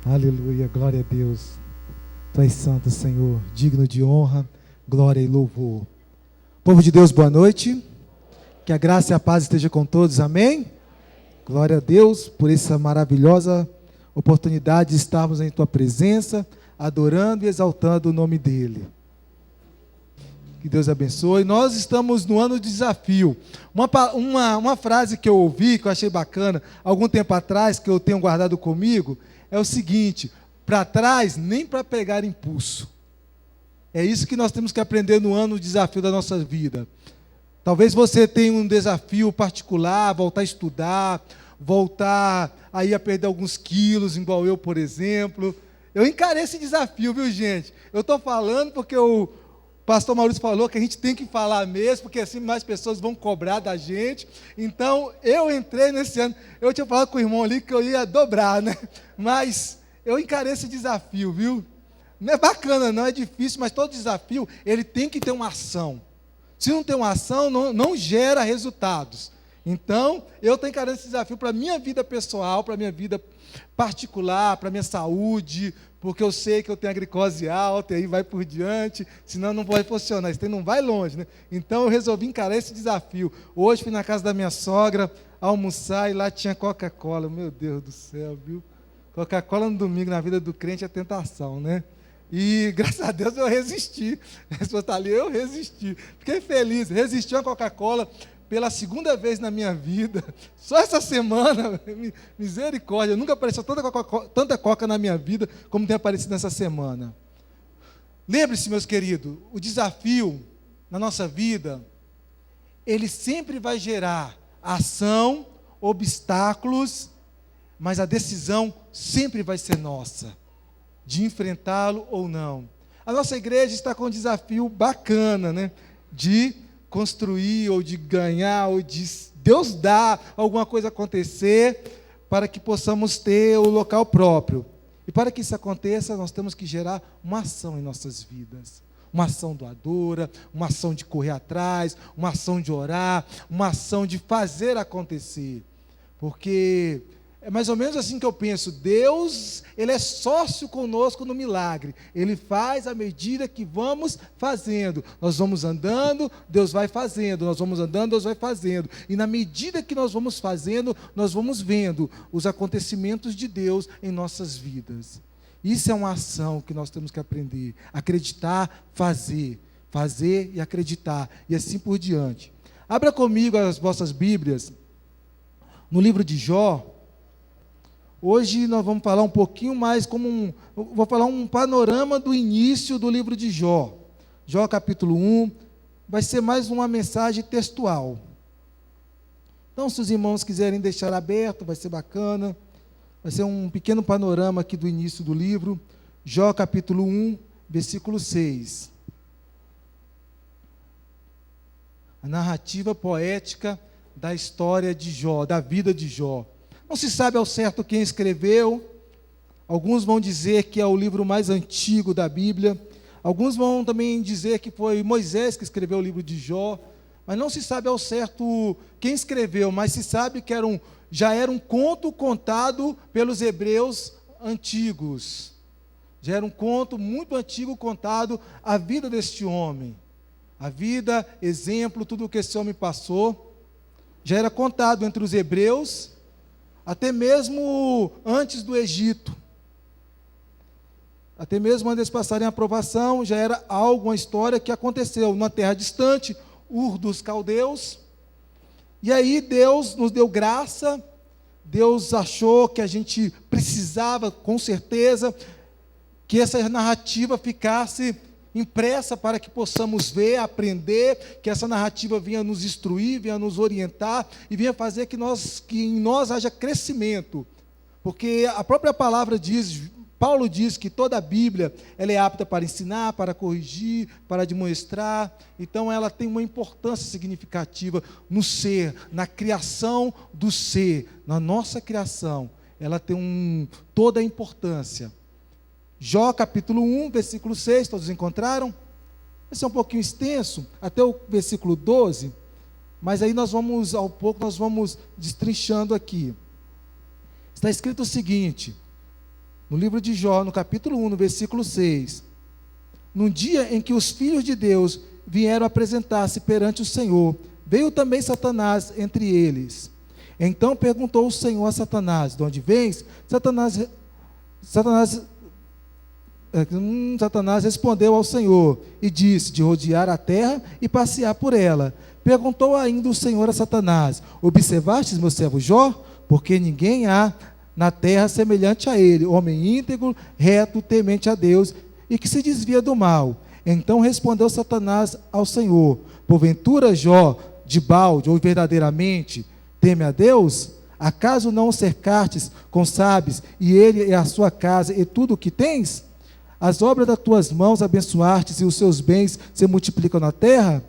Aleluia, glória a Deus. Tu és santo, Senhor, digno de honra, glória e louvor. Povo de Deus, boa noite. Que a graça e a paz esteja com todos, amém? Glória a Deus por essa maravilhosa oportunidade de estarmos em Tua presença, adorando e exaltando o nome dEle. Que Deus abençoe. Nós estamos no ano de desafio. Uma frase que eu ouvi, que eu achei bacana, algum tempo atrás, que eu tenho guardado comigo, é o seguinte: para trás nem para pegar impulso. É isso que nós temos que aprender no ano de desafio da nossa vida. Talvez você tenha um desafio particular, voltar a estudar, voltar aí a perder alguns quilos, igual eu, por exemplo. Eu encarei esse desafio, viu, gente? Eu estou falando porque o pastor Maurício falou que a gente tem que falar mesmo, porque assim mais pessoas vão cobrar da gente. Então, eu entrei nesse ano. Eu tinha falado com o irmão ali que eu ia dobrar, né? Mas eu encarei esse desafio, viu? Não é bacana, não é difícil, mas todo desafio, ele tem que ter uma ação. Se não tem uma ação, não gera resultados. Então, eu estou encarando esse desafio para a minha vida pessoal, para a minha vida particular, para a minha saúde, porque eu sei que eu tenho a glicose alta e aí vai por diante, senão não vai funcionar, isso não vai longe, né? Então, eu resolvi encarar esse desafio. Hoje fui na casa da minha sogra almoçar e lá tinha Coca-Cola. Meu Deus do céu, viu? Coca-Cola no domingo, na vida do crente, é tentação, né? E, graças a Deus, eu resisti. A pessoa está ali, eu resisti. Fiquei feliz, resisti a Coca-Cola pela segunda vez na minha vida. Só essa semana, misericórdia, nunca apareceu tanta Coca na minha vida como tem aparecido nessa semana. Lembre-se, meus queridos, o desafio na nossa vida, ele sempre vai gerar ação, obstáculos, mas a decisão sempre vai ser nossa, de enfrentá-lo ou não. A nossa igreja está com um desafio bacana, né? De construir, ou de ganhar, ou de Deus dar alguma coisa acontecer, para que possamos ter o local próprio. E para que isso aconteça, nós temos que gerar uma ação em nossas vidas. Uma ação doadora, uma ação de correr atrás, uma ação de orar, uma ação de fazer acontecer. Porque é mais ou menos assim que eu penso. Deus, Ele é sócio conosco no milagre. Ele faz à medida que vamos fazendo. Nós vamos andando, Deus vai fazendo. Nós vamos andando, Deus vai fazendo. E na medida que nós vamos fazendo, nós vamos vendo os acontecimentos de Deus em nossas vidas. Isso é uma ação que nós temos que aprender. Acreditar, fazer. Fazer e acreditar. E assim por diante. Abra comigo as vossas Bíblias no livro de Jó. Hoje nós vamos falar um pouquinho mais vou falar um panorama do início do livro de Jó. Jó capítulo 1, vai ser mais uma mensagem textual. Então, se os irmãos quiserem deixar aberto, vai ser bacana. Vai ser um pequeno panorama aqui do início do livro. Jó capítulo 1, versículo 6. A narrativa poética da história de Jó, da vida de Jó. Não se sabe ao certo quem escreveu. Alguns vão dizer que é o livro mais antigo da Bíblia. Alguns vão também dizer que foi Moisés que escreveu o livro de Jó. Mas não se sabe ao certo quem escreveu, mas se sabe que já era um conto contado pelos hebreus antigos. Já era um conto muito antigo contado a vida deste homem. A vida, exemplo, tudo o que esse homem passou. Já era contado entre os hebreus, até mesmo antes do Egito. Até mesmo antes de passarem a aprovação, já era uma história que aconteceu numa terra distante, Ur dos Caldeus. E aí Deus nos deu graça, Deus achou que a gente precisava, com certeza, que essa narrativa ficasse impressa para que possamos ver, aprender, que essa narrativa vinha nos instruir, vinha nos orientar e vinha fazer que em nós haja crescimento. Porque a própria palavra diz, Paulo diz que toda a Bíblia ela é apta para ensinar, para corrigir, para demonstrar. Então ela tem uma importância significativa no ser, na criação do ser, na nossa criação. Ela tem toda a importância. Jó capítulo 1, versículo 6, todos encontraram? Esse é um pouquinho extenso, até o versículo 12, mas aí ao pouco nós vamos destrinchando aqui. Está escrito o seguinte: no livro de Jó, no capítulo 1, no versículo 6. No dia em que os filhos de Deus vieram apresentar-se perante o Senhor, veio também Satanás entre eles. Então perguntou o Senhor a Satanás: de onde vens? Satanás respondeu ao Senhor e disse: de rodear a terra e passear por ela. Perguntou ainda o Senhor a Satanás: observastes meu servo Jó? Porque ninguém há na terra semelhante a ele, homem íntegro, reto, temente a Deus e que se desvia do mal. Então respondeu Satanás ao Senhor: porventura Jó, de balde ou verdadeiramente, teme a Deus? Acaso não o cercastes com sábios, e ele e a sua casa e tudo o que tens? As obras das tuas mãos abençoastes, e os seus bens se multiplicam na terra?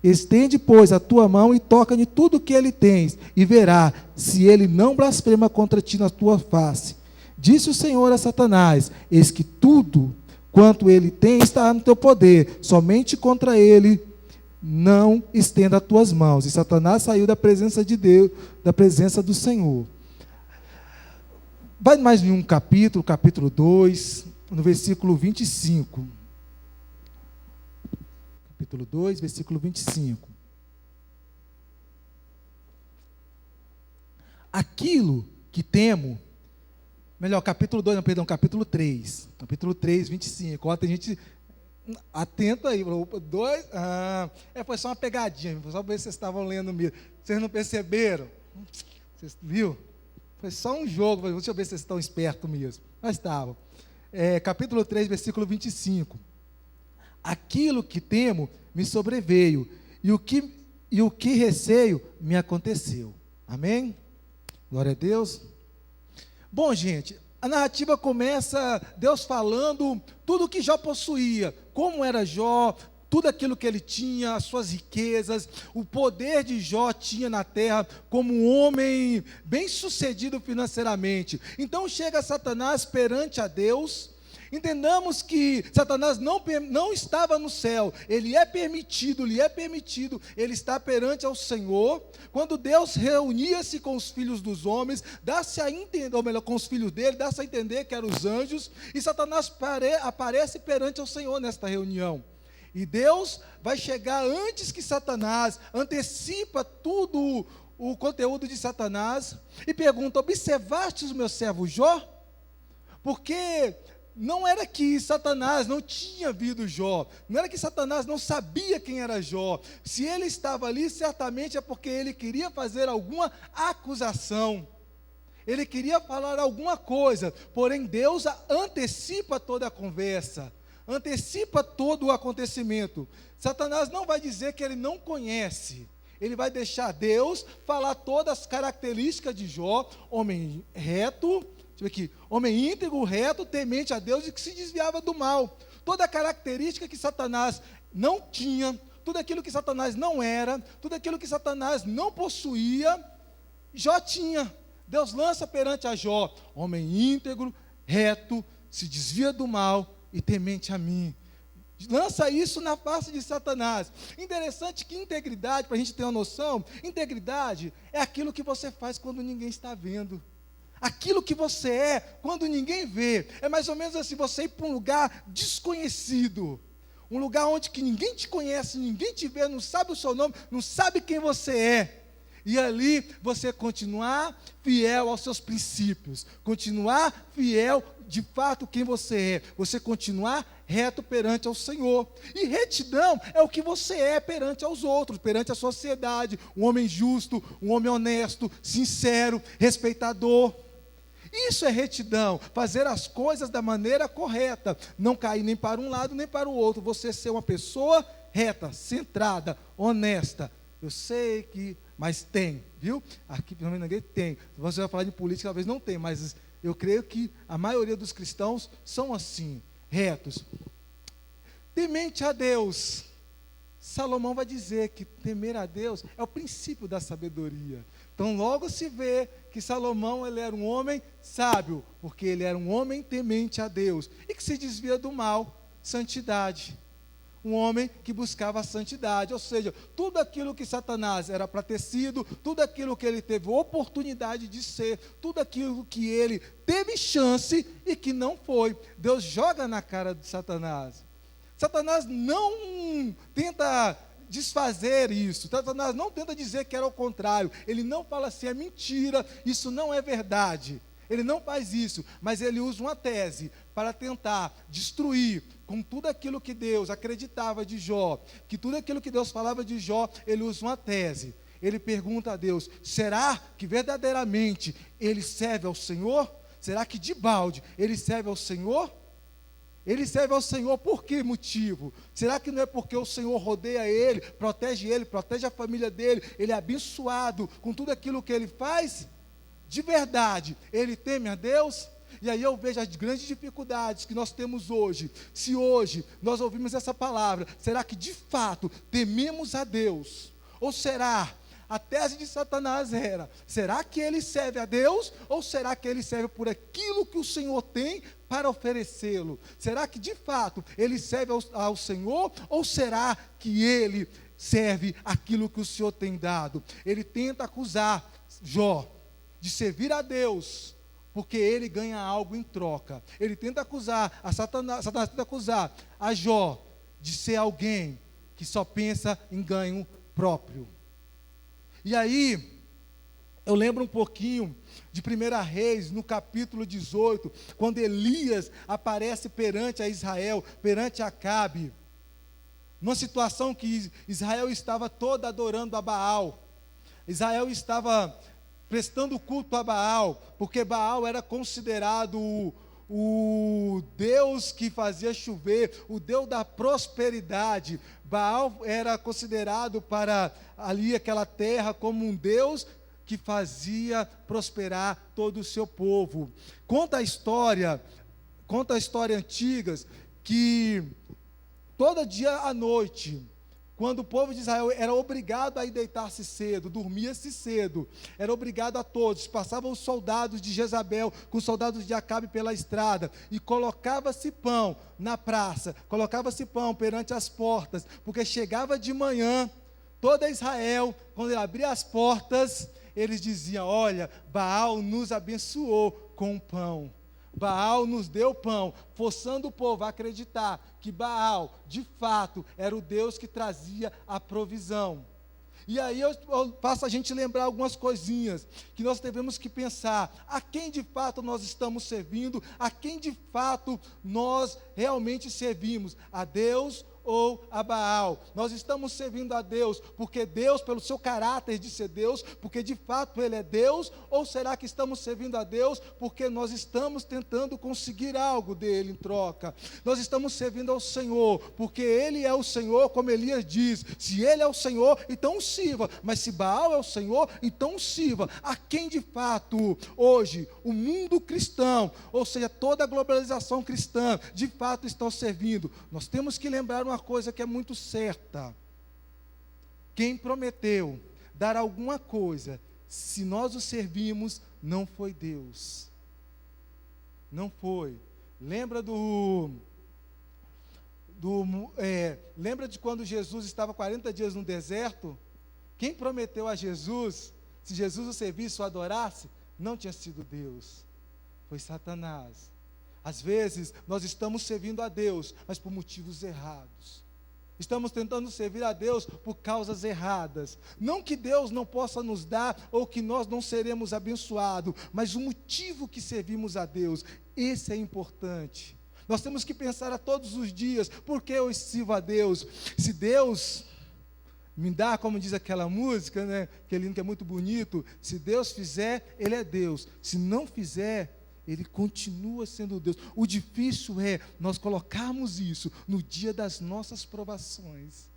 Estende, pois, a tua mão e toca-lhe tudo o que ele tens, e verá se ele não blasfema contra ti na tua face. Disse o Senhor a Satanás: eis que tudo quanto ele tem está no teu poder, somente contra ele não estenda as tuas mãos. E Satanás saiu da presença de Deus, da presença do Senhor. Vai mais em um capítulo, capítulo 2, no versículo 25. Capítulo 2, versículo 25. Aquilo que temo, melhor, capítulo 2, não, perdão, capítulo 3. Capítulo 3, 25. Ó, tem gente atento aí. Foi só uma pegadinha, só para ver se vocês estavam lendo mesmo. Vocês não perceberam? Vocês viram? Foi só um jogo, deixa eu ver se vocês estão espertos mesmo. Mas estavam. Capítulo 3, versículo 25. Aquilo que temo me sobreveio, e o que receio me aconteceu. Amém? Glória a Deus. Bom, gente, a narrativa começa Deus falando tudo o que Jó possuía, como era Jó, tudo aquilo que ele tinha, as suas riquezas, o poder de Jó tinha na terra como um homem bem-sucedido financeiramente. Então chega Satanás perante a Deus. Entendamos que Satanás não estava no céu, ele é permitido, ele está perante ao Senhor. Quando Deus reunia-se com os filhos dos homens, dá-se a entender, ou melhor, com os filhos dele, dá-se a entender que eram os anjos, e Satanás aparece perante ao Senhor nesta reunião. E Deus vai chegar antes que Satanás, antecipa tudo o conteúdo de Satanás, e pergunta: observastes o meu servo Jó? Porque não era que Satanás não tinha visto Jó, não era que Satanás não sabia quem era Jó. Se ele estava ali, certamente é porque ele queria fazer alguma acusação, ele queria falar alguma coisa, porém Deus antecipa toda a conversa, antecipa todo o acontecimento. Satanás não vai dizer que ele não conhece, ele vai deixar Deus falar todas as características de Jó: homem reto, aqui, homem íntegro, reto, temente a Deus e que se desviava do mal. Toda a característica que Satanás não tinha, tudo aquilo que Satanás não era, tudo aquilo que Satanás não possuía, Jó tinha. Deus lança perante a Jó: homem íntegro, reto, se desvia do mal e temente a mim. Lança isso na face de Satanás. Interessante que integridade, para a gente ter uma noção, integridade é aquilo que você faz quando ninguém está vendo. Aquilo que você é quando ninguém vê. É mais ou menos assim: você ir para um lugar desconhecido, um lugar onde que ninguém te conhece, ninguém te vê, não sabe o seu nome, não sabe quem você é. E ali você continuar fiel aos seus princípios, continuar fiel de fato quem você é, você continuar reto perante ao Senhor. E retidão é o que você é perante aos outros, perante a sociedade: um homem justo, um homem honesto, sincero, respeitador. Isso é retidão, fazer as coisas da maneira correta, não cair nem para um lado nem para o outro, você ser uma pessoa reta, centrada, honesta. Eu sei que, mas tem, viu? Aqui pelo menos ninguém tem. Você vai falar de política, talvez não tem, mas eu creio que a maioria dos cristãos são assim, retos. Temente a Deus. Salomão vai dizer que temer a Deus é o princípio da sabedoria. Então logo se vê que Salomão ele era um homem sábio, porque ele era um homem temente a Deus, e que se desvia do mal, santidade. um homem que buscava a santidade, ou seja, tudo aquilo que Satanás era para ter sido, tudo aquilo que ele teve oportunidade de ser, tudo aquilo que ele teve chance e que não foi, Deus joga na cara de Satanás. Satanás não tenta desfazer isso, Satanás não tenta dizer que era o contrário, ele não fala assim, é mentira, isso não é verdade. Ele não faz isso, mas ele usa uma tese para tentar destruir com tudo aquilo que Deus acreditava de Jó, que tudo aquilo que Deus falava de Jó, ele usa uma tese. Ele pergunta a Deus, será que verdadeiramente ele serve ao Senhor? Será que de balde ele serve ao Senhor? Ele serve ao Senhor por que motivo? Será que não é porque o Senhor rodeia ele, protege a família dele, ele é abençoado com tudo aquilo que ele faz? De verdade, ele teme a Deus? E aí eu vejo as grandes dificuldades que nós temos hoje. Se hoje nós ouvimos essa palavra, será que de fato tememos a Deus? Ou será, a tese de Satanás era, será que ele serve a Deus? Ou será que ele serve por aquilo que o Senhor tem para oferecê-lo? Será que de fato ele serve ao Senhor? Ou será que ele serve aquilo que o Senhor tem dado? Ele tenta acusar Jó de servir a Deus, porque ele ganha algo em troca. Ele tenta acusar, Satanás tenta acusar a Jó de ser alguém que só pensa em ganho próprio. E aí, eu lembro um pouquinho de 1 Reis, no capítulo 18, quando Elias aparece perante a Israel, perante Acabe, numa situação que Israel estava toda adorando a Baal. Israel estava prestando culto a Baal, porque Baal era considerado o Deus que fazia chover, o Deus da prosperidade. Baal era considerado para ali aquela terra como um Deus que fazia prosperar todo o seu povo. Conta a história antigas, que todo dia à noite, quando o povo de Israel era obrigado a ir deitar-se cedo, dormia-se cedo, era obrigado a todos, passavam os soldados de Jezabel com os soldados de Acabe pela estrada, e colocava-se pão na praça, colocava-se pão perante as portas, porque chegava de manhã, toda Israel, quando ele abria as portas, eles diziam, olha, Baal nos abençoou com pão. Baal nos deu pão, forçando o povo a acreditar que Baal, de fato, era o Deus que trazia a provisão. E aí eu faço a gente lembrar algumas coisinhas, que nós devemos que pensar, a quem de fato nós estamos servindo, a quem de fato nós realmente servimos, a Deus ou a Baal? Nós estamos servindo a Deus porque Deus, pelo seu caráter de ser Deus, porque de fato Ele é Deus, ou será que estamos servindo a Deus porque nós estamos tentando conseguir algo dele em troca? Nós estamos servindo ao Senhor porque Ele é o Senhor, como Elias diz, se Ele é o Senhor, então sirva, mas se Baal é o Senhor, então sirva. A quem de fato hoje o mundo cristão, ou seja, toda a globalização cristã, de fato estão servindo? Nós temos que lembrar uma coisa que é muito certa: quem prometeu dar alguma coisa, se nós o servimos, não foi Deus. Não foi. Lembra lembra de quando Jesus estava 40 dias no deserto? Quem prometeu a Jesus, se Jesus o servisse, o adorasse, não tinha sido Deus, foi Satanás. Às vezes, nós estamos servindo a Deus, mas por motivos errados. Estamos tentando servir a Deus por causas erradas. Não que Deus não possa nos dar, ou que nós não seremos abençoados, mas o motivo que servimos a Deus, esse é importante. Nós temos que pensar a todos os dias, por que eu sirvo a Deus? Se Deus me dá, como diz aquela música, né, aquele hino que é muito bonito, se Deus fizer, Ele é Deus. Se não fizer, Ele continua sendo Deus. O difícil é nós colocarmos isso no dia das nossas provações,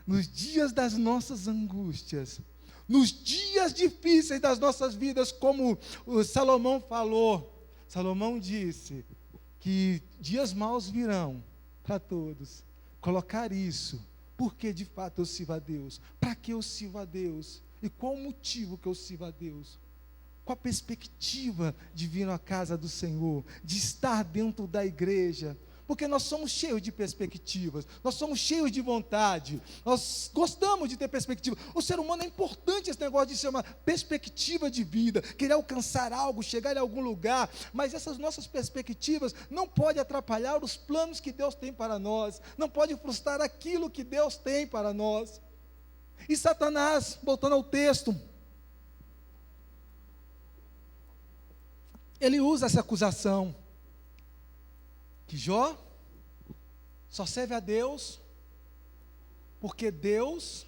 nos dias das nossas angústias, nos dias difíceis das nossas vidas, como o Salomão falou. Salomão disse que dias maus virão para todos. Colocar isso, porque de fato eu sirvo a Deus. Para que eu sirvo a Deus? E qual o motivo que eu sirvo a Deus? Qual a perspectiva de vir à casa do Senhor, de estar dentro da igreja? Porque nós somos cheios de perspectivas, nós somos cheios de vontade, nós gostamos de ter perspectiva. O ser humano é importante esse negócio de ser uma perspectiva de vida, querer alcançar algo, chegar em algum lugar, mas essas nossas perspectivas não podem atrapalhar os planos que Deus tem para nós, não pode frustrar aquilo que Deus tem para nós. E Satanás, voltando ao texto, ele usa essa acusação, que Jó só serve a Deus porque Deus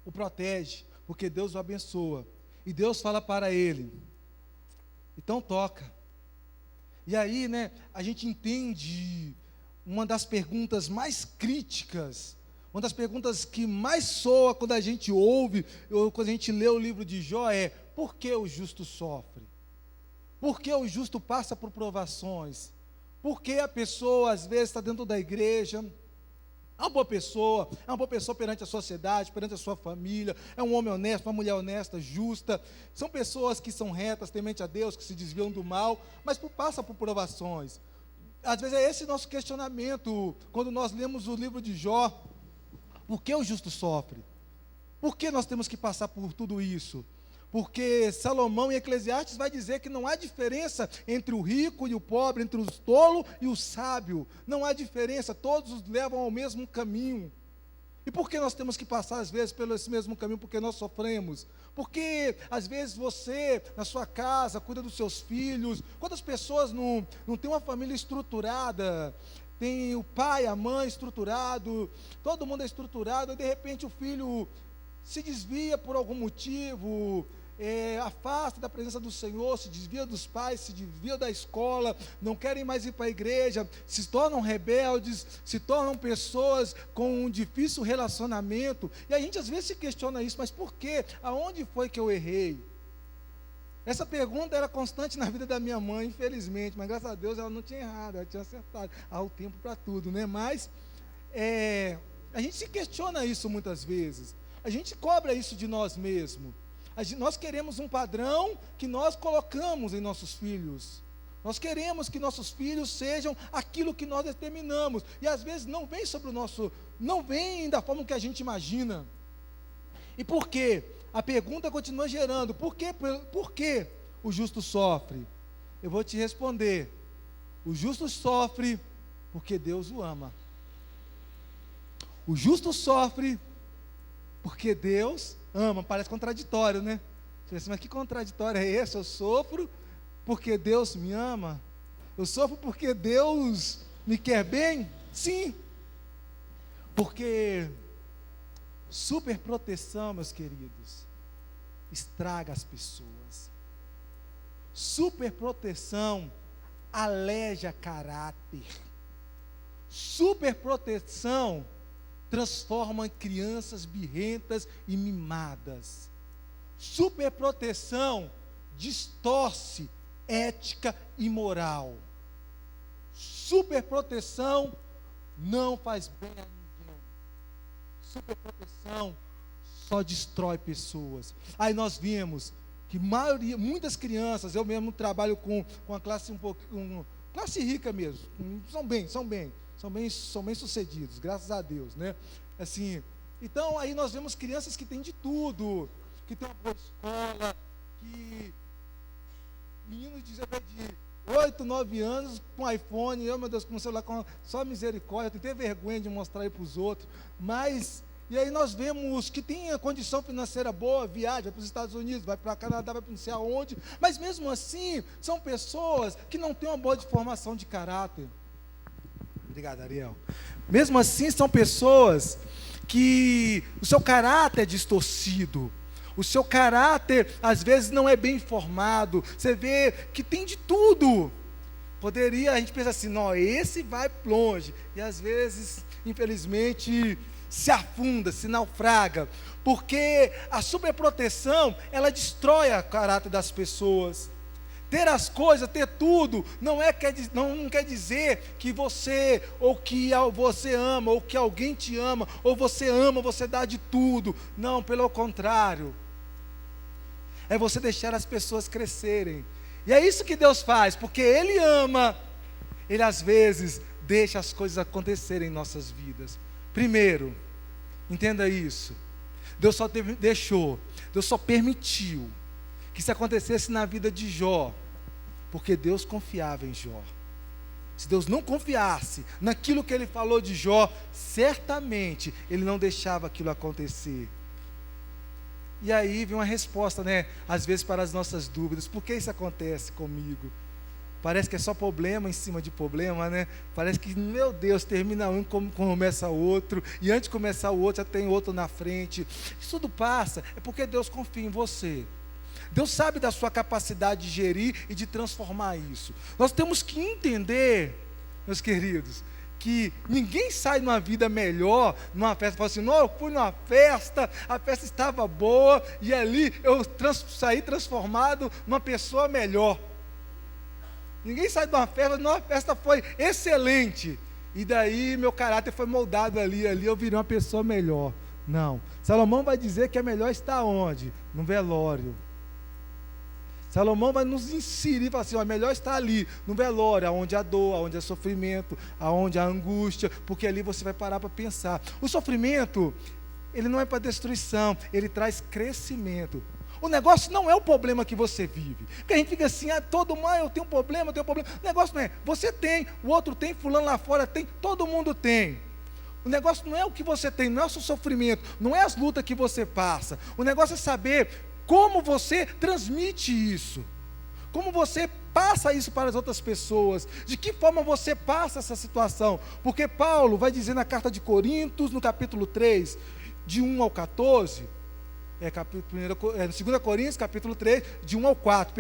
o protege, porque Deus o abençoa, e Deus fala para ele, então toca. E aí, a gente entende uma das perguntas mais críticas, uma das perguntas que mais soa quando a gente ouve, ou quando a gente lê o livro de Jó é: por que o justo sofre? Por que o justo passa por provações? Por que a pessoa às vezes está dentro da igreja, é uma boa pessoa perante a sociedade, perante a sua família, é um homem honesto, uma mulher honesta, justa, são pessoas que são retas, temente a Deus, que se desviam do mal, mas passa por provações. Às vezes é esse nosso questionamento, quando nós lemos o livro de Jó: por que o justo sofre? Por que nós temos que passar por tudo isso? Porque Salomão em Eclesiastes vai dizer que não há diferença entre o rico e o pobre, entre o tolo e o sábio. Não há diferença, todos os levam ao mesmo caminho. E por que nós temos que passar às vezes pelo esse mesmo caminho? Porque nós sofremos. Porque às vezes você, na sua casa, cuida dos seus filhos. Quantas pessoas não têm uma família estruturada? Tem o pai, a mãe estruturado, todo mundo é estruturado, e de repente o filho se desvia por algum motivo, afasta da presença do Senhor, se desvia dos pais, se desvia da escola, não querem mais ir para a igreja, se tornam rebeldes, se tornam pessoas com um difícil relacionamento, e a gente às vezes se questiona isso: mas por quê? Aonde foi que eu errei? Essa pergunta era constante na vida da minha mãe, infelizmente, mas graças a Deus ela não tinha errado, ela tinha acertado. Há o tempo para tudo, mas a gente se questiona isso muitas vezes, a gente cobra isso de nós mesmos. Nós queremos um padrão que nós colocamos em nossos filhos. Nós queremos que nossos filhos sejam aquilo que nós determinamos. E às vezes não vem não vem da forma que a gente imagina. E por quê? A pergunta continua gerando: por que o justo sofre? Eu vou te responder: o justo sofre porque Deus o ama. O justo sofre porque Deus ama. Parece contraditório, né? Você pensa: mas que contraditório é esse? Eu sofro porque Deus me ama? Eu sofro porque Deus me quer bem? Sim. Porque superproteção, meus queridos, estraga as pessoas. Superproteção aleja caráter. Superproteção transforma crianças birrentas e mimadas. Superproteção distorce ética e moral. Superproteção não faz bem a ninguém. Superproteção só destrói pessoas. Aí nós vemos que muitas crianças, eu mesmo trabalho com a classe classe rica mesmo, são bem sucedidos, graças a Deus, Assim, então aí nós vemos crianças que têm de tudo, que têm uma boa escola, que meninos de 8, 9 anos com iPhone, meu Deus, com um celular, só misericórdia, eu tenho até vergonha de mostrar aí para os outros, e aí nós vemos que tem a condição financeira boa, viaja, vai para os Estados Unidos, vai para o Canadá, vai para não sei aonde, mas mesmo assim, são pessoas que não têm uma boa formação de caráter. Obrigado, Ariel. Mesmo assim, são pessoas que o seu caráter é distorcido, o seu caráter às vezes não é bem formado, você vê que tem de tudo. A gente pensa assim: não, esse vai longe, e às vezes, infelizmente, se afunda, se naufraga, porque a superproteção, ela destrói o caráter das pessoas. Ter as coisas, ter tudo, não quer dizer que você, ou que você ama, ou que alguém te ama, ou você ama, você dá de tudo. Não, pelo contrário. É você deixar as pessoas crescerem. E é isso que Deus faz, porque Ele ama, Ele às vezes deixa as coisas acontecerem em nossas vidas. Primeiro, entenda isso. Deus só permitiu que isso acontecesse na vida de Jó, porque Deus confiava em Jó. Se Deus não confiasse naquilo que Ele falou de Jó, certamente Ele não deixava aquilo acontecer. E aí vem uma resposta, às vezes para as nossas dúvidas. Por que isso acontece comigo? Parece que é só problema em cima de problema, Parece que, meu Deus, termina um como começa outro, e antes de começar o outro já tem outro na frente. Isso tudo passa, é porque Deus confia em você. Deus sabe da sua capacidade de gerir e de transformar isso. Nós temos que entender, meus queridos, que ninguém sai numa vida melhor, numa festa, fala assim, não, eu fui numa festa, a festa estava boa, e ali eu saí transformado numa pessoa melhor. Ninguém sai de uma festa foi excelente, e daí meu caráter foi moldado ali eu virei uma pessoa melhor. Não, Salomão vai dizer que é melhor estar onde? No velório. Salomão vai nos inserir, falar assim, é melhor estar ali, no velório, onde há dor, onde há sofrimento, onde há angústia, porque ali você vai parar para pensar. O sofrimento, ele não é para destruição, ele traz crescimento. O negócio não é o problema que você vive, porque a gente fica assim, todo mundo, eu tenho um problema, o negócio não é, você tem, o outro tem, fulano lá fora tem, todo mundo tem. O negócio não é o que você tem, não é o seu sofrimento, não é as lutas que você passa, o negócio é saber como você transmite isso, como você passa isso para as outras pessoas, de que forma você passa essa situação, porque Paulo vai dizer na carta de Coríntios, no capítulo 3, de 1 ao 14, 2 Coríntios, capítulo 3, de 1 ao 4,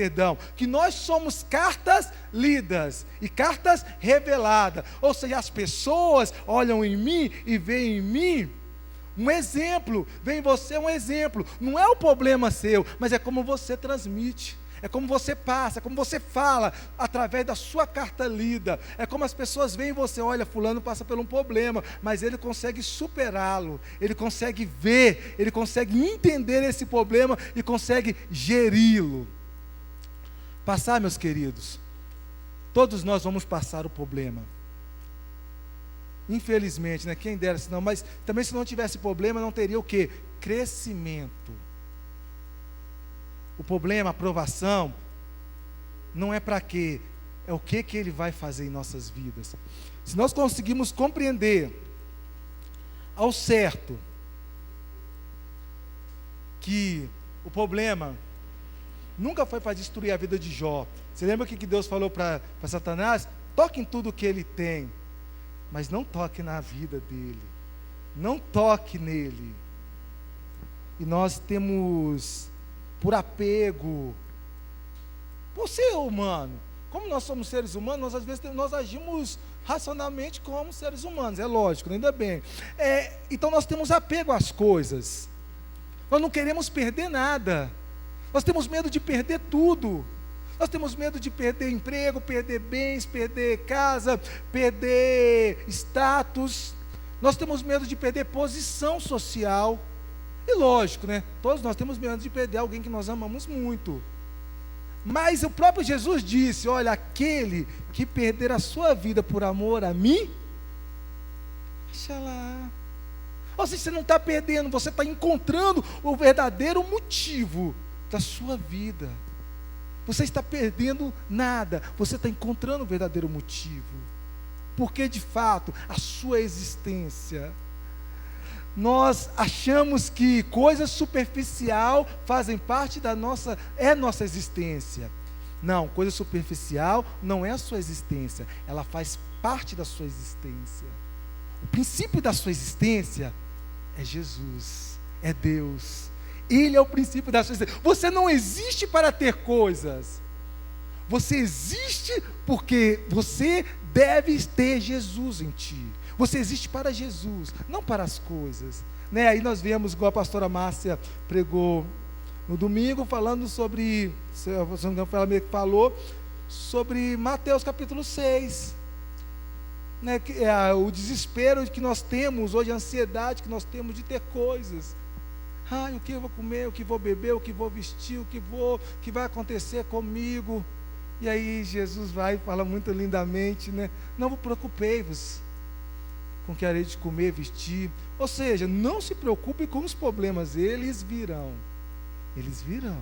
que nós somos cartas lidas e cartas reveladas, ou seja, as pessoas olham em mim e veem em mim um exemplo, vem em você um exemplo, não é o problema seu, mas é como você transmite, é como você passa, é como você fala, através da sua carta lida, é como as pessoas veem em você, olha, fulano passa por um problema, mas ele consegue superá-lo, ele consegue ver, ele consegue entender esse problema e consegue geri-lo. Passar, meus queridos, todos nós vamos passar o problema. Infelizmente, quem dera se não, mas também se não tivesse problema, não teria o quê? Crescimento. O problema, a provação, não é para quê? É o que Ele vai fazer em nossas vidas. Se nós conseguimos compreender ao certo que o problema nunca foi para destruir a vida de Jó. Você lembra o que Deus falou para Satanás? Toque em tudo que ele tem, mas não toque na vida dele, não toque nele. E nós temos, por apego, por ser humano, como nós somos seres humanos, nós às vezes nós agimos racionalmente como seres humanos, é lógico, ainda bem. Então nós temos apego às coisas, nós não queremos perder nada, nós temos medo de perder tudo. Nós temos medo de perder emprego, perder bens, perder casa, perder status. Nós temos medo de perder posição social. E lógico, todos nós temos medo de perder alguém que nós amamos muito. Mas o próprio Jesus disse, olha, aquele que perder a sua vida por amor a mim, deixa lá. Ou seja, você não está perdendo, você está encontrando o verdadeiro motivo da sua vida. Você está perdendo nada, você está encontrando o verdadeiro motivo, porque de fato a sua existência, nós achamos que coisas superficial fazem parte da nossa existência. Não, coisa superficial não é a sua existência, ela faz parte da sua existência. O princípio da sua existência é Jesus, é Deus. Ele é o princípio da sua existência. Você não existe para ter coisas. Você existe porque você deve ter Jesus em ti. Você existe para Jesus, não para as coisas. Aí nós vemos, igual a pastora Márcia pregou no domingo, falando sobre, se não me engano, ela meio que falou, sobre Mateus capítulo 6. O desespero que nós temos hoje, a ansiedade que nós temos de ter coisas. O que eu vou comer, o que vou beber, o que vou vestir, o que vai acontecer comigo. E aí Jesus vai e fala muito lindamente, né? Não vos preocupei-vos com o que harei de comer, vestir. Ou seja, não se preocupe com os problemas, eles virão. Eles virão.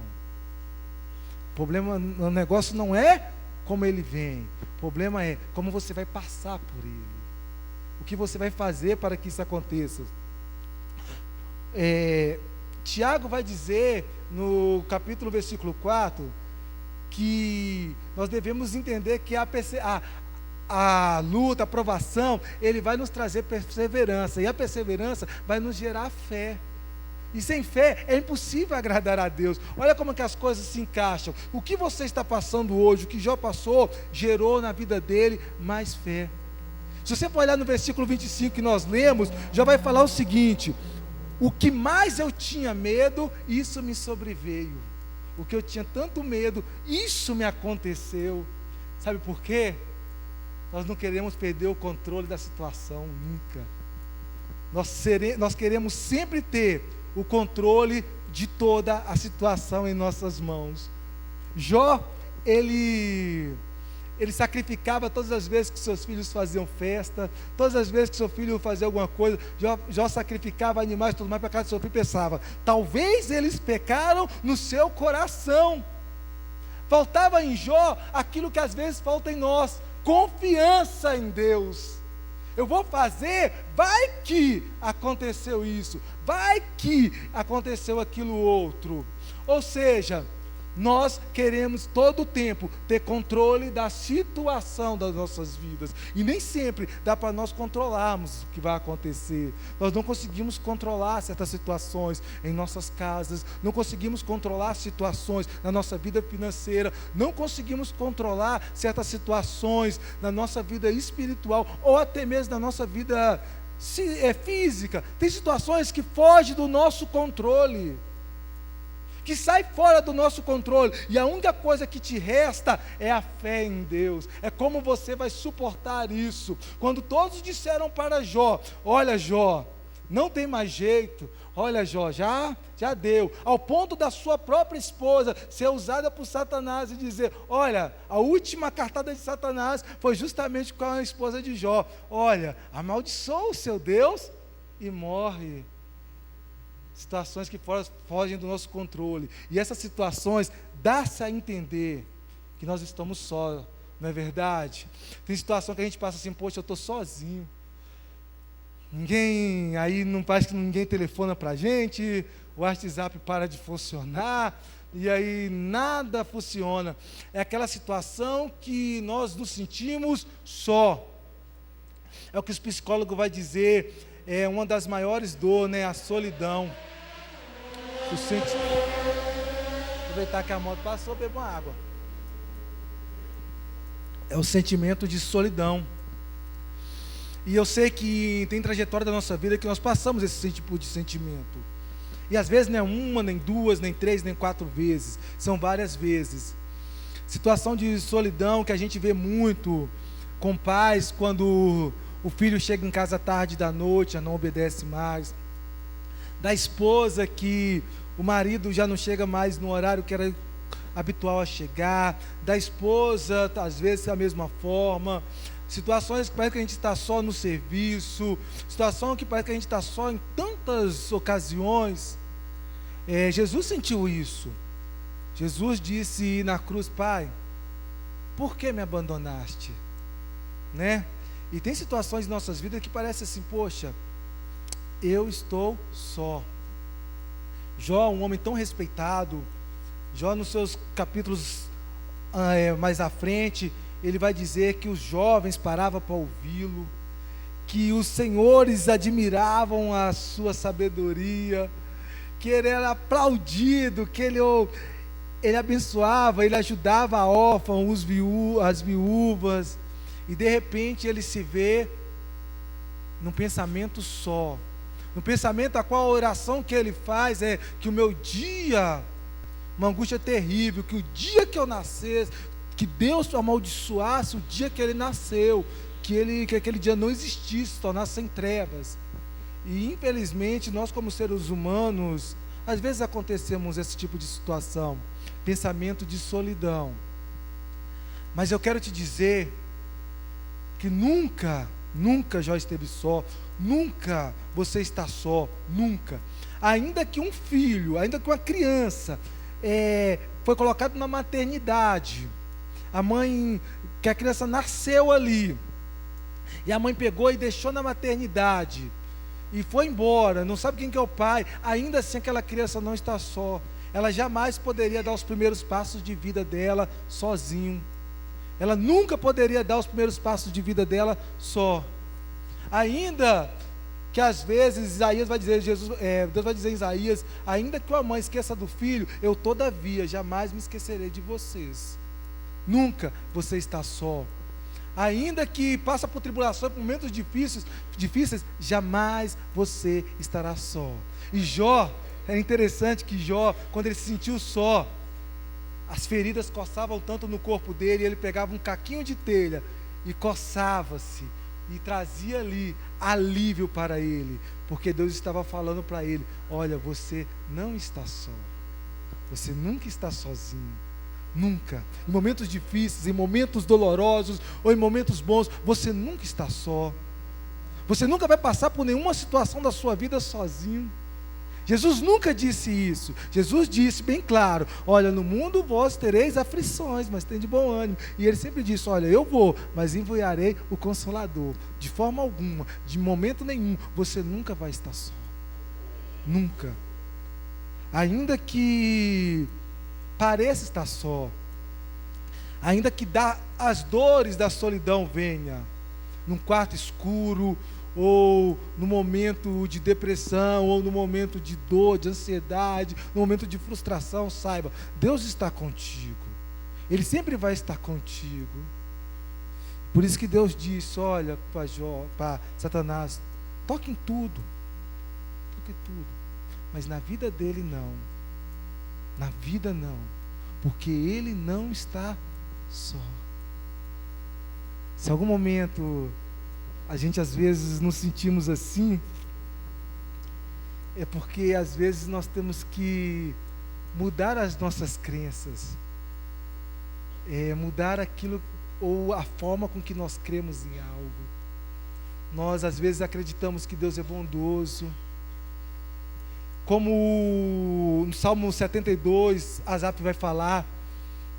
O problema, o negócio não é como ele vem. O problema é como você vai passar por ele. O que você vai fazer para que isso aconteça. Tiago vai dizer no capítulo versículo 4 que nós devemos entender que a luta, a provação, ele vai nos trazer perseverança, e a perseverança vai nos gerar fé. E sem fé é impossível agradar a Deus. Olha como que as coisas se encaixam. O que você está passando hoje, o que Jó passou, gerou na vida dele mais fé. Se você for olhar no versículo 25 que nós lemos, já vai falar o seguinte: o que mais eu tinha medo, isso me sobreveio. O que eu tinha tanto medo, isso me aconteceu. Sabe por quê? Nós não queremos perder o controle da situação, nunca. Nós queremos sempre ter o controle de toda a situação em nossas mãos. Jó, ele sacrificava todas as vezes que seus filhos faziam festa, todas as vezes que seu filho fazia alguma coisa, Jó sacrificava animais, tudo mais, para casa do seu filho. Pensava, talvez eles pecaram no seu coração. Faltava em Jó aquilo que às vezes falta em nós: confiança em Deus. Eu vou fazer, vai que aconteceu isso, vai que aconteceu aquilo outro. Ou seja, nós queremos todo o tempo ter controle da situação das nossas vidas, e nem sempre dá para nós controlarmos o que vai acontecer. Nós não conseguimos controlar certas situações em nossas casas, não conseguimos controlar situações na nossa vida financeira, não conseguimos controlar certas situações na nossa vida espiritual, ou até mesmo na nossa vida física. Tem situações que fogem do nosso controle, que sai fora do nosso controle, e a única coisa que te resta é a fé em Deus. É como você vai suportar isso. Quando todos disseram para Jó: olha, Jó, não tem mais jeito, olha, Jó, já deu, ao ponto da sua própria esposa ser usada por Satanás e dizer: olha, a última cartada de Satanás foi justamente com a esposa de Jó: olha, amaldiçoa o seu Deus e morre. Situações que fogem do nosso controle. E essas situações dá-se a entender que nós estamos só, não é verdade? Tem situação que a gente passa assim: poxa, eu estou sozinho. Aí não parece que ninguém telefona para a gente, o WhatsApp para de funcionar, e aí nada funciona. É aquela situação que nós nos sentimos só. É o que os psicólogos vão dizer, é uma das maiores dores, né? A solidão. Aproveitar que a moto passou, beba uma água. É o sentimento de solidão. E eu sei que tem trajetória da nossa vida que nós passamos esse tipo de sentimento. E às vezes não é uma, nem duas, nem três, nem quatro vezes. São várias vezes. Situação de solidão que a gente vê muito com pais, quando o filho chega em casa tarde da noite, já não obedece mais. Da esposa que o marido já não chega mais no horário que era habitual a chegar. Da esposa, às vezes da mesma forma. Situações que parece que a gente está só no serviço. Situação que parece que a gente está só em tantas ocasiões. Jesus sentiu isso. Jesus disse na cruz: Pai, por que me abandonaste? Né? E tem situações em nossas vidas que parece assim: poxa, eu estou só. Jó, um homem tão respeitado, Jó nos seus capítulos mais à frente, ele vai dizer que os jovens paravam para ouvi-lo, que os senhores admiravam a sua sabedoria, que ele era aplaudido, que ele abençoava, ele ajudava a órfã, as viúvas, e de repente ele se vê num pensamento só. No pensamento a qual a oração que ele faz é que o meu dia, uma angústia terrível, que o dia que eu nascesse, que Deus amaldiçoasse o dia que ele nasceu, que aquele dia não existisse, se tornasse em trevas. E infelizmente nós, como seres humanos, às vezes acontecemos esse tipo de situação, pensamento de solidão. Mas eu quero te dizer que nunca, nunca Jó esteve só, nunca você está só, nunca. Ainda que um filho, ainda que uma criança foi colocado na maternidade, que a criança nasceu ali, e a mãe pegou e deixou na maternidade, e foi embora, não sabe quem que é o pai, ainda assim aquela criança não está só. Ela jamais poderia dar os primeiros passos de vida dela sozinho. Ela nunca poderia dar os primeiros passos de vida dela só. Ainda que às vezes Isaías vai dizer, Deus vai dizer em Isaías, ainda que a mãe esqueça do filho, eu todavia jamais me esquecerei de vocês. Nunca você está só. Ainda que passa por tribulações, por momentos difíceis, jamais você estará só. E Jó, é interessante que Jó, quando ele se sentiu só, as feridas coçavam tanto no corpo dele, ele pegava um caquinho de telha e coçava-se, e trazia ali alívio para ele, porque Deus estava falando para ele: olha, você não está só, você nunca está sozinho, nunca. Em momentos difíceis, em momentos dolorosos ou em momentos bons, você nunca está só. Você nunca vai passar por nenhuma situação da sua vida sozinho. Jesus nunca disse isso. Jesus disse bem claro: olha, no mundo vós tereis aflições, mas tem de bom ânimo. E ele sempre disse: olha, eu vou, mas enviarei o Consolador. De forma alguma, de momento nenhum, você nunca vai estar só. Nunca. Ainda que pareça estar só, ainda que as dores da solidão venha, num quarto escuro, ou no momento de depressão, ou no momento de dor, de ansiedade, no momento de frustração, saiba, Deus está contigo. Ele sempre vai estar contigo. Por isso que Deus disse: olha, para Satanás, toque em tudo, mas na vida dele não. Na vida não, porque ele não está só. Se em algum momento a gente às vezes nos sentimos assim, é porque às vezes nós temos que mudar as nossas crenças, mudar aquilo ou a forma com que nós cremos em algo. Nós às vezes acreditamos que Deus é bondoso, como no Salmo 72, Asaf vai falar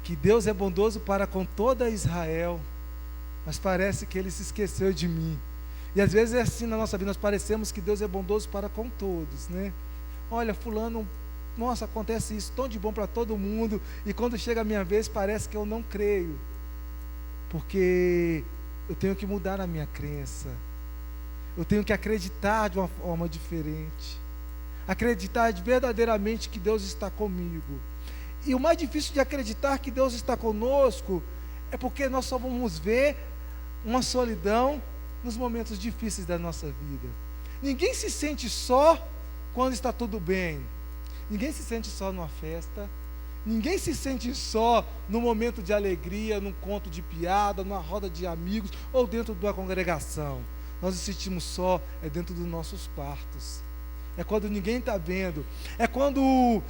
que Deus é bondoso para com toda Israel, mas parece que ele se esqueceu de mim. E às vezes é assim na nossa vida, nós parecemos que Deus é bondoso para com todos, né? Olha, fulano, nossa, acontece isso, tão de bom para todo mundo, e quando chega a minha vez parece que eu não creio, porque eu tenho que mudar a minha crença, eu tenho que acreditar de uma forma diferente, acreditar verdadeiramente que Deus está comigo. E o mais difícil de acreditar que Deus está conosco é porque nós só vamos ver uma solidão nos momentos difíceis da nossa vida. Ninguém se sente só quando está tudo bem. Ninguém se sente só numa festa. Ninguém se sente só num momento de alegria, num conto de piada, numa roda de amigos ou dentro de uma congregação. Nós nos sentimos só dentro dos nossos quartos. É quando ninguém está vendo. É quando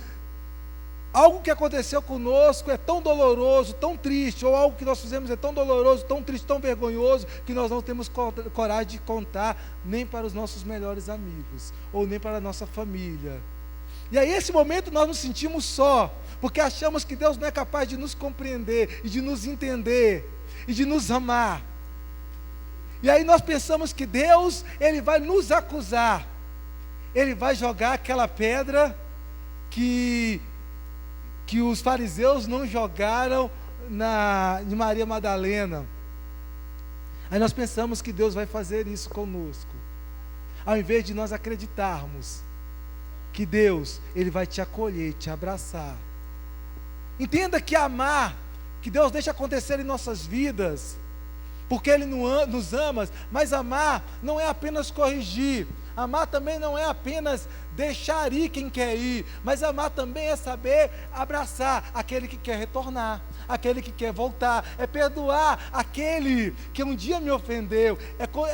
algo que aconteceu conosco é tão doloroso, tão triste, ou algo que nós fizemos é tão doloroso, tão triste, tão vergonhoso, que nós não temos coragem de contar nem para os nossos melhores amigos, ou nem para a nossa família. E aí, nesse momento, nós nos sentimos só, porque achamos que Deus não é capaz de nos compreender, e de nos entender, e de nos amar. E aí nós pensamos que Deus, Ele vai nos acusar, Ele vai jogar aquela pedra que os fariseus não jogaram de Maria Madalena. Aí nós pensamos que Deus vai fazer isso conosco, ao invés de nós acreditarmos que Deus, Ele vai te acolher, te abraçar. Entenda que amar, que Deus deixa acontecer em nossas vidas, porque Ele nos ama, mas amar não é apenas corrigir, amar também não é apenas deixar ir quem quer ir, mas amar também é saber abraçar aquele que quer retornar, aquele que quer voltar, é perdoar aquele que um dia me ofendeu,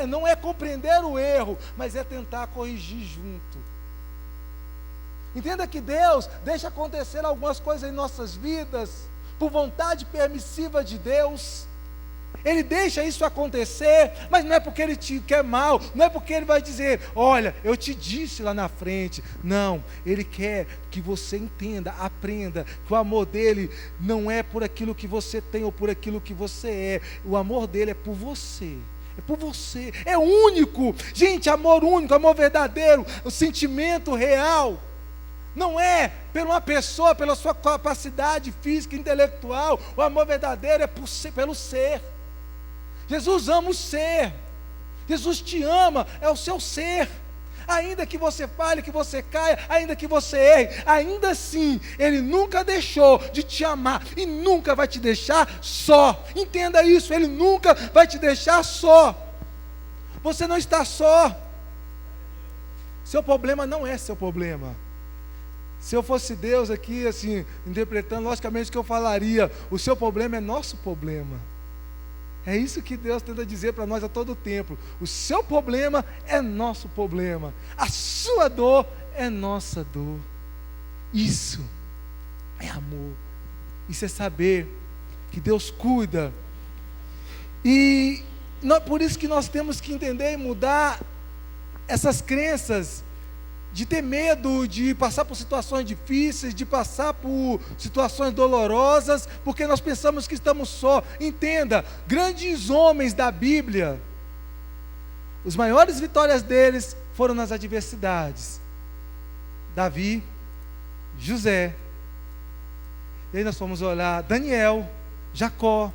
não é compreender o erro, mas é tentar corrigir junto. Entenda que Deus deixa acontecer algumas coisas em nossas vidas, por vontade permissiva de Deus. Ele deixa isso acontecer, mas não é porque Ele te quer mal, não é porque Ele vai dizer, olha, eu te disse lá na frente. Não, Ele quer que você entenda, aprenda, que o amor dEle não é por aquilo que você tem ou por aquilo que você é. O amor dEle é por você. É por você, é único. Gente, amor único, amor verdadeiro, o sentimento real. Não é por uma pessoa, pela sua capacidade física, intelectual. O amor verdadeiro é pelo ser. Jesus ama o ser. Jesus te ama, é o seu ser. Ainda que você falhe, que você caia, ainda que você erre, ainda assim, Ele nunca deixou de te amar e nunca vai te deixar só. Entenda isso, Ele nunca vai te deixar só. Você não está só. Seu problema não é seu problema. Se eu fosse Deus aqui, assim, interpretando, logicamente que eu falaria, o seu problema é nosso problema. É isso que Deus tenta dizer para nós a todo tempo. O seu problema é nosso problema. A sua dor é nossa dor. Isso é amor. Isso é saber que Deus cuida. E por isso que nós temos que entender e mudar essas crenças de ter medo de passar por situações difíceis, de passar por situações dolorosas, porque nós pensamos que estamos só. Entenda, grandes homens da Bíblia, as maiores vitórias deles foram nas adversidades. Davi, José, e aí nós vamos olhar Daniel, Jacó,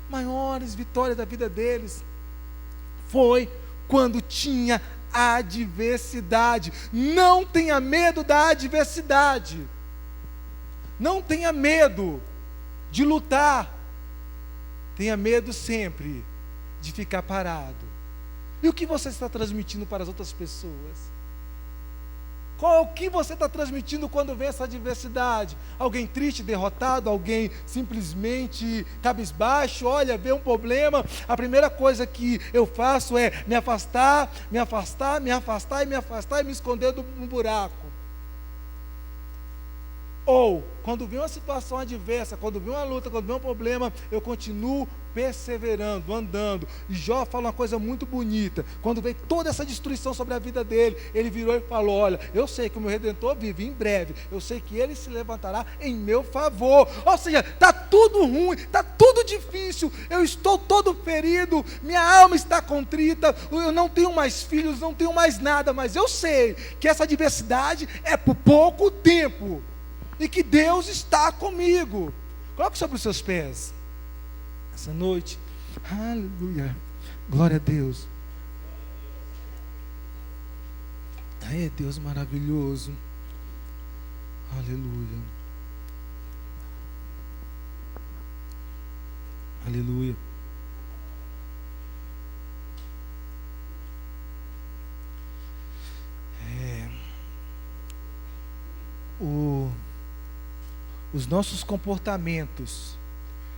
maiores vitórias da vida deles foi quando tinha adversidade. Não tenha medo da adversidade. Não tenha medo de lutar. Tenha medo sempre de ficar parado. E o que você está transmitindo para as outras pessoas? Qual o que você está transmitindo quando vê essa adversidade? Alguém triste, derrotado, alguém simplesmente cabisbaixo, olha, vê um problema, a primeira coisa que eu faço é me afastar, me afastar, me afastar e me afastar e me esconder no buraco. Ou, quando vem uma situação adversa, quando vem uma luta, quando vem um problema, eu continuo perseverando, andando. E Jó fala uma coisa muito bonita. Quando veio toda essa destruição sobre a vida dele, ele virou e falou, olha, eu sei que o meu Redentor vive em breve, eu sei que ele se levantará em meu favor. Ou seja, está tudo ruim, está tudo difícil, eu estou todo ferido, minha alma está contrita, eu não tenho mais filhos, não tenho mais nada, mas eu sei que essa adversidade é por pouco tempo. E que Deus está comigo. Coloque sobre os seus pés. Essa noite. Aleluia. Glória a Deus. É Deus maravilhoso. Aleluia. Aleluia. Os nossos comportamentos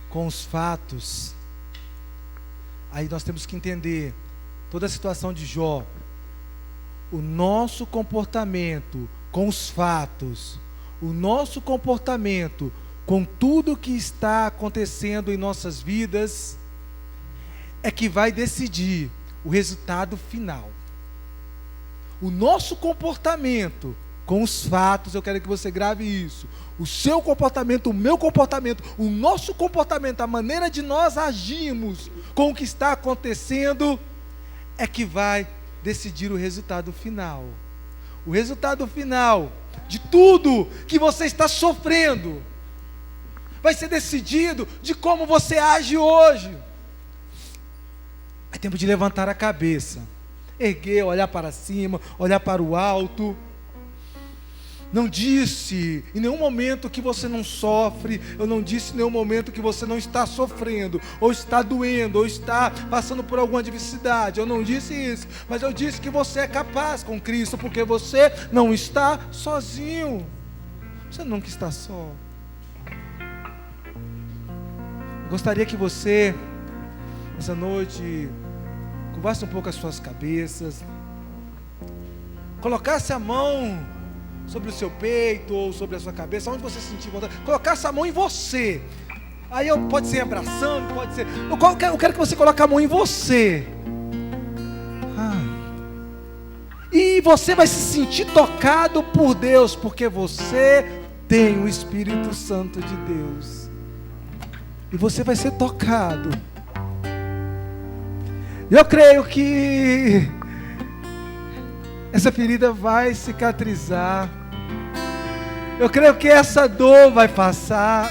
com os fatos, aí nós temos que entender toda a situação de Jó. O nosso comportamento com os fatos, o nosso comportamento com tudo que está acontecendo em nossas vidas, é que vai decidir o resultado final. O nosso comportamento com os fatos, eu quero que você grave isso. O seu comportamento, o meu comportamento, o nosso comportamento, a maneira de nós agirmos com o que está acontecendo, é que vai decidir o resultado final. O resultado final de tudo que você está sofrendo vai ser decidido de como você age hoje. É tempo de levantar a cabeça, erguer, olhar para cima, olhar para o alto. Não disse em nenhum momento que você não sofre, eu não disse em nenhum momento que você não está sofrendo, ou está doendo, ou está passando por alguma adversidade, eu não disse isso, mas eu disse que você é capaz com Cristo, porque você não está sozinho, você nunca está só. Eu gostaria que você, essa noite, curvasse um pouco as suas cabeças, colocasse a mão sobre o seu peito ou sobre a sua cabeça, onde você sentir vontade, colocar essa mão em você. Aí pode ser abraçando, pode ser... Eu quero que você coloque a mão em você. E você vai se sentir tocado por Deus, porque você tem o Espírito Santo de Deus. E você vai ser tocado. Eu creio que essa ferida vai cicatrizar. Eu creio que essa dor vai passar.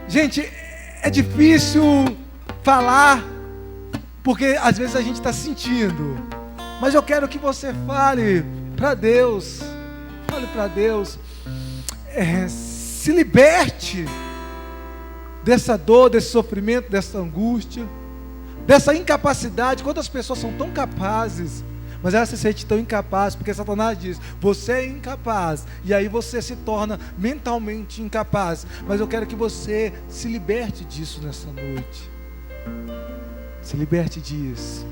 Gente, é difícil falar, porque às vezes a gente está sentindo. Mas eu quero que você fale para Deus. Fale para Deus. Se liberte dessa dor, desse sofrimento, dessa angústia, dessa incapacidade. Quantas pessoas são tão capazes, mas elas se sentem tão incapazes, porque Satanás diz, você é incapaz, e aí você se torna mentalmente incapaz. Mas eu quero que você se liberte disso nessa noite. Se liberte disso.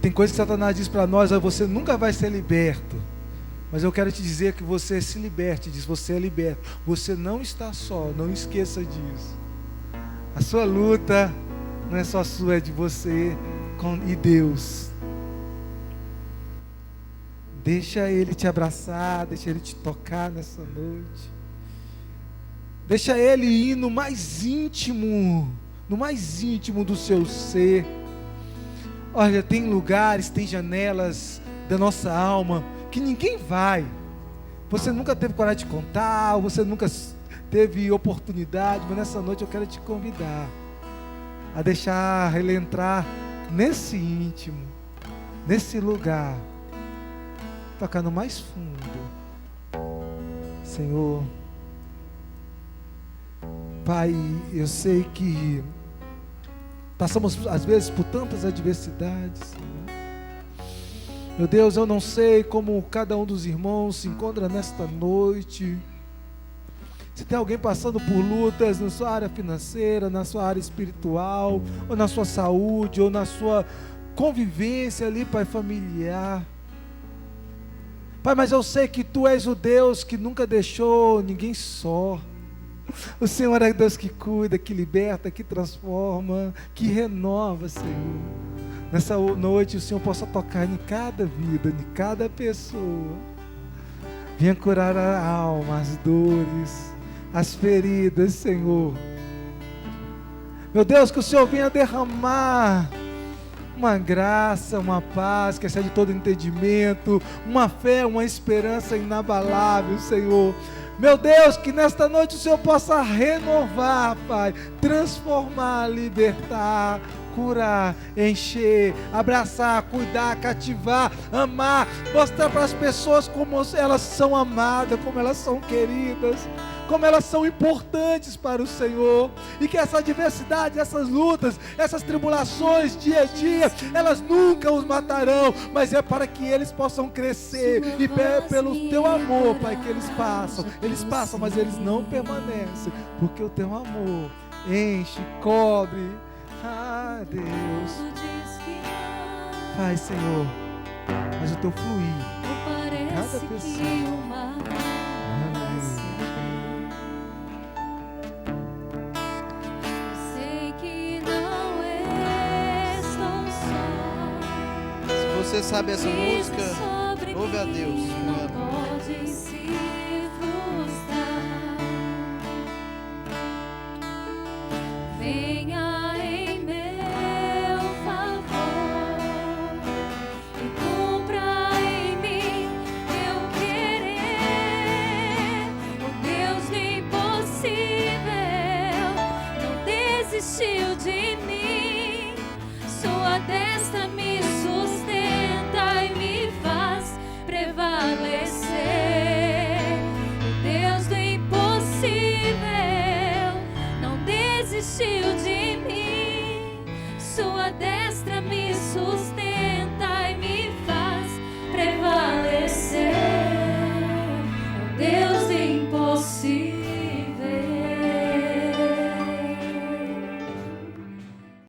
Tem coisas que Satanás diz para nós, você nunca vai ser liberto. Mas eu quero te dizer que você se liberte disso, você é liberto. Você não está só, não esqueça disso. A sua luta não é só sua, é de você e Deus. Deixa Ele te abraçar, deixa Ele te tocar nessa noite. Deixa Ele ir no mais íntimo do seu ser. Olha, tem lugares, tem janelas da nossa alma que ninguém vai. Você nunca teve coragem de contar, você nunca teve oportunidade, mas nessa noite eu quero te convidar a deixar Ele entrar nesse íntimo, nesse lugar, tocar no mais fundo. Senhor, Pai, eu sei que passamos às vezes por tantas adversidades, Senhor. Meu Deus, eu não sei como cada um dos irmãos se encontra nesta noite. Se tem alguém passando por lutas na sua área financeira, na sua área espiritual, ou na sua saúde, ou na sua convivência ali, Pai, familiar. Pai, mas eu sei que Tu és o Deus que nunca deixou ninguém só. O Senhor é Deus que cuida, que liberta, que transforma, que renova, Senhor. Nessa noite o Senhor possa tocar em cada vida, em cada pessoa. Venha curar a alma, as dores, as feridas, Senhor. Meu Deus, que o Senhor venha derramar uma graça, uma paz que excede todo entendimento, uma fé, uma esperança inabalável, Senhor. Meu Deus, que nesta noite o Senhor possa renovar, Pai, transformar, libertar, curar, encher, abraçar, cuidar, cativar, amar, mostrar para as pessoas como elas são amadas, como elas são queridas, como elas são importantes para o Senhor, e que essa adversidade, essas lutas, essas tribulações dia a dia, elas nunca os matarão, mas é para que eles possam crescer, e pelo Teu amor, Pai, que eles passam, mas eles não permanecem, porque o Teu amor enche, cobre. Ah, Deus, faz, Senhor, mas o Teu fluir, cada pessoa. Você sabe essa música? Ouve a Deus. Venha em meu favor e cumpra em mim meu querer. O Deus do impossível não desistiu de mim. Sua destra me sustenta e me faz prevalecer. O Deus do impossível não desistiu de